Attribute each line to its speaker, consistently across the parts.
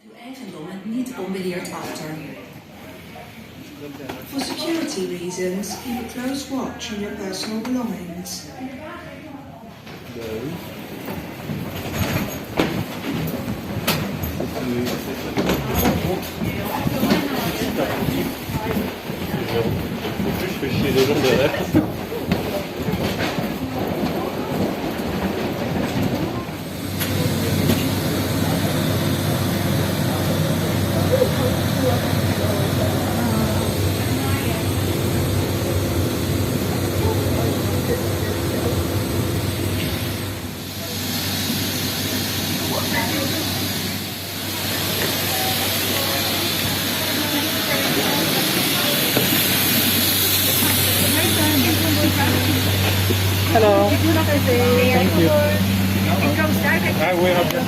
Speaker 1: Uw eigendom niet onbeheerd achter. For security reasons, keep a close watch on your personal belongings.
Speaker 2: Je fais chier les gens derrière. Hello. Thank you. I will help you.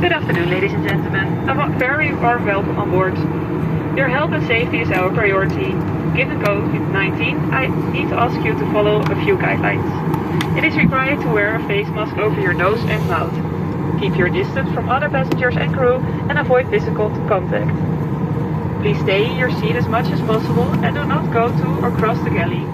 Speaker 3: Good afternoon, ladies and gentlemen. A very warm welcome on board. Your health and safety is our priority. Given COVID-19, I need to ask you to follow a few guidelines. It is required to wear a face mask over your nose and mouth. Keep your distance from other passengers and crew and avoid physical contact. Please stay in your seat as much as possible and do not go to or cross the galley.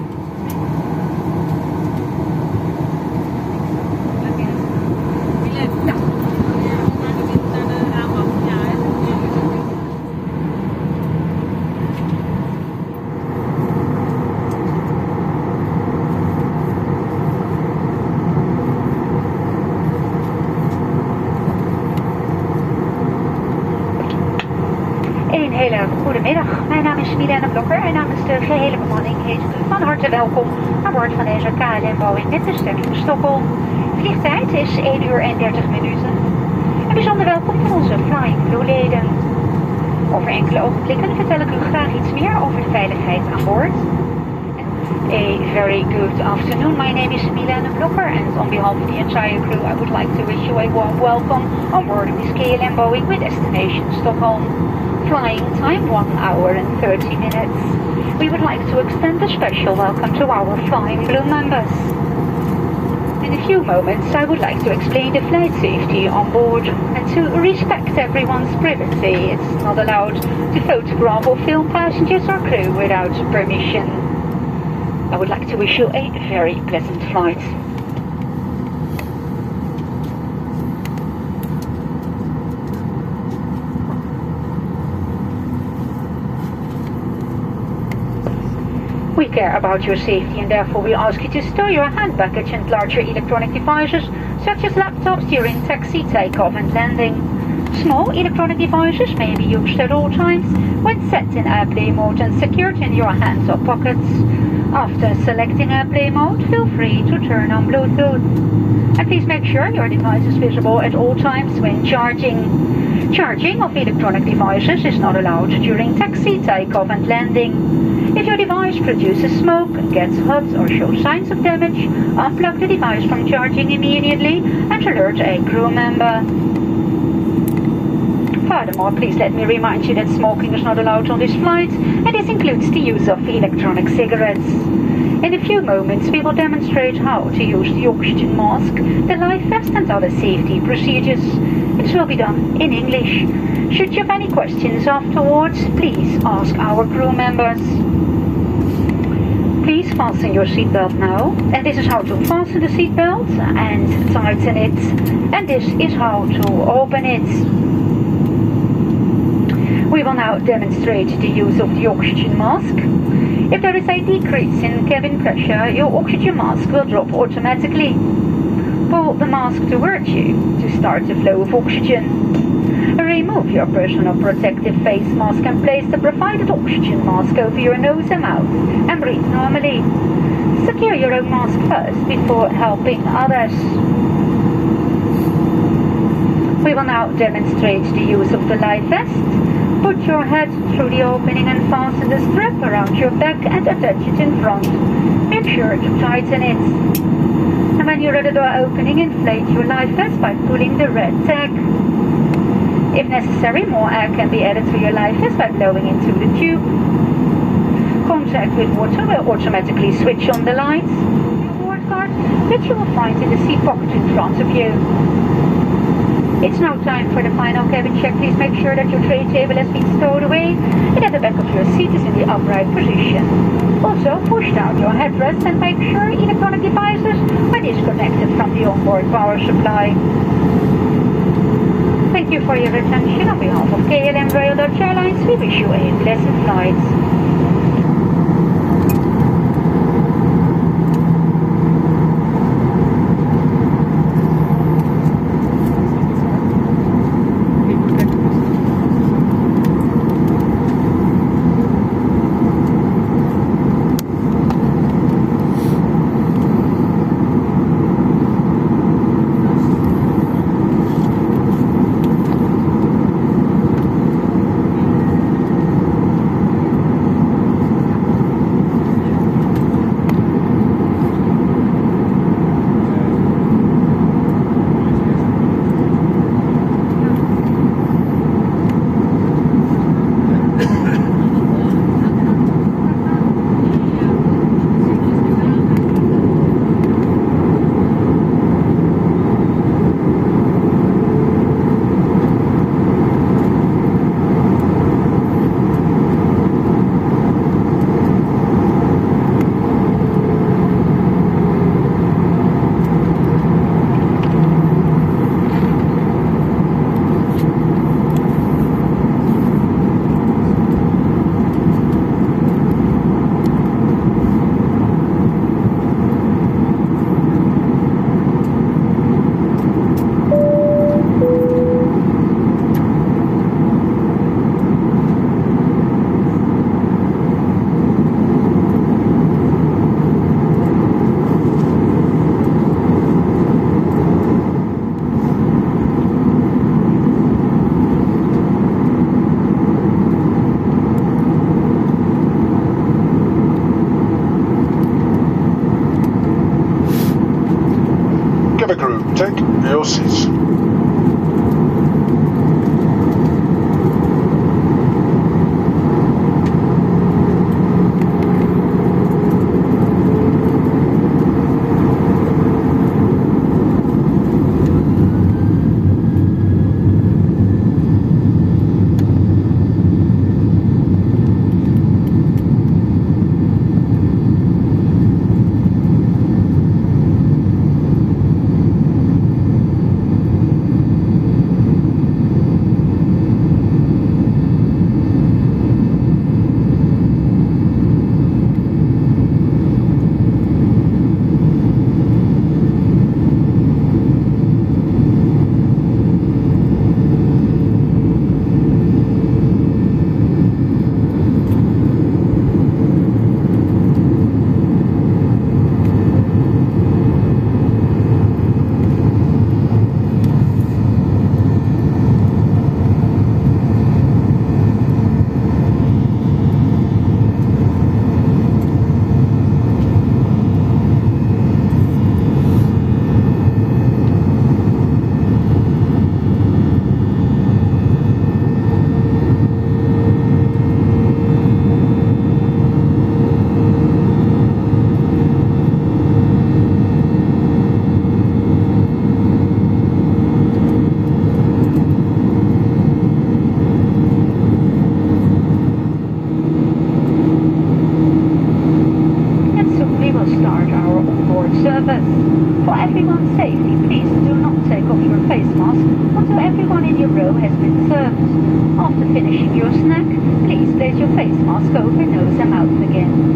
Speaker 4: Een hele goede middag. Mijn naam is Milena Blokker en namens de gehele bemanning heet ik u van harte welkom aan boord van deze KL1115 met bestemming Stockholm. Vliegtijd is 1 uur en 30 minuten. En bijzonder welkom van onze Flying Blue leden. Over enkele ogenblikken vertel ik u graag iets meer over de veiligheid aan boord. A very good afternoon. My name is Milena Blokker and on behalf of the entire crew I would like to wish you a warm welcome on board this KLM with destination Stockholm. Flying time 1 hour and 30 minutes. We would like to extend a special welcome to our Flying Blue members. In a few moments I would like to explain the flight safety on board and to respect everyone's privacy. It's not allowed to photograph or film passengers or crew without permission. I would like to wish you a very pleasant flight. We care about your safety and therefore we ask you to store your hand baggage and larger electronic devices such as laptops during taxi, takeoff and landing. Small electronic devices may be used at all times when set in airplane mode and secured in your hands or pockets. After selecting airplane mode, feel free to turn on Bluetooth. And please make sure your device is visible at all times when charging. Charging of electronic devices is not allowed during taxi, takeoff and landing. If your device produces smoke, gets hot or shows signs of damage, unplug the device from charging immediately and alert a crew member. Furthermore, please let me remind you that smoking is not allowed on this flight, and this includes the use of electronic cigarettes. In a few moments, we will demonstrate how to use the oxygen mask, the life vest and other safety procedures. It will be done in English. Should you have any questions afterwards, please ask our crew members. Please fasten your seatbelt now, and this is how to fasten the seatbelt and tighten it, and this is how to open it. We will now demonstrate the use of the oxygen mask. If there is a decrease in cabin pressure, your oxygen mask will drop automatically. Pull the mask towards you to start the flow of oxygen. Remove your personal protective face mask and place the provided oxygen mask over your nose and mouth and breathe normally. Secure your own mask first before helping others. We will now demonstrate the use of the life vest. Put your head through the opening and fasten the strap around your back and attach it in front. Make sure to tighten it. And when you're at the door opening, inflate your life vest by pulling the red tag. If necessary, more air can be added to your life vest by blowing into the tube. Contact with water will automatically switch on the lights. Your board card, which you will find in the seat pocket in front of you. It's now time for the final cabin check. Please make sure that your tray table has been stowed away and that the back of your seat is in the upright position. Also, push down your headrest and make sure electronic devices are disconnected from the onboard power supply. Thank you for your attention. On behalf of KLM Airlines, we wish you a pleasant flight.
Speaker 5: Cabin crew, take your seats.
Speaker 4: being served. After finishing your snack, please place your face mask over nose and mouth again.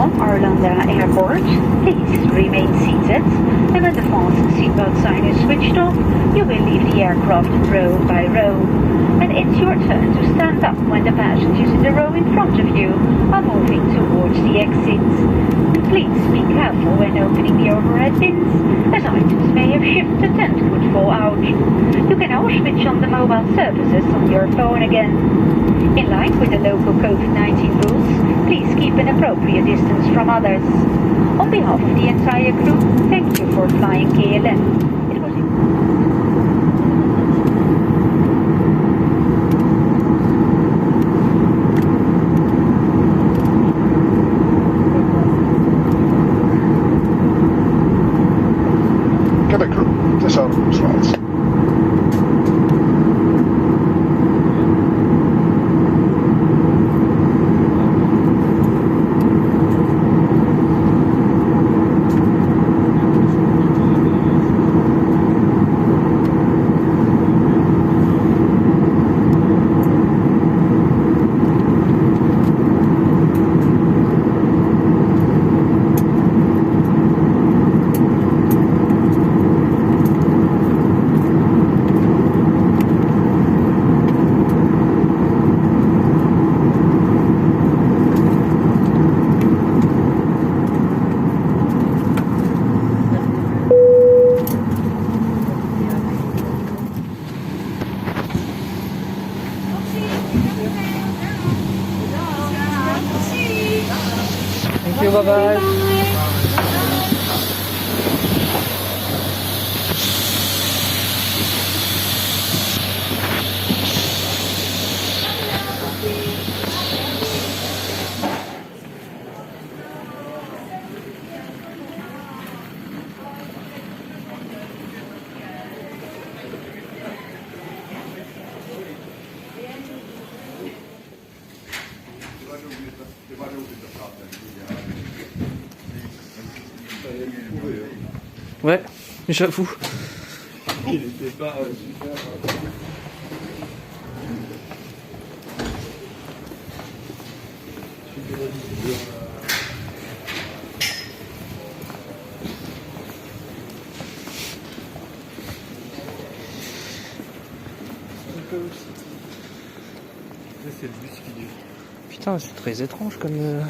Speaker 4: Stockholm Arlanda Airport. Please remain seated, and when the fasten seatbelt sign is switched off, you will leave the aircraft row by row. And it's your turn to stand up when the passengers in the row in front of you are moving towards the exits. And please be careful when opening the overhead bins, as items may have shifted and could fall out. You can now switch on the mobile services on your phone again. In line with the local COVID-19 rules, please keep an appropriate distance from others. On behalf of the entire crew, thank you for flying KLM.
Speaker 5: Cabin crew, disarm slides.
Speaker 2: Thank you, bye-bye. Ouais, j'avoue.
Speaker 6: Il était pas super.
Speaker 2: C'est le bus qui dit. Putain, c'est très étrange comme.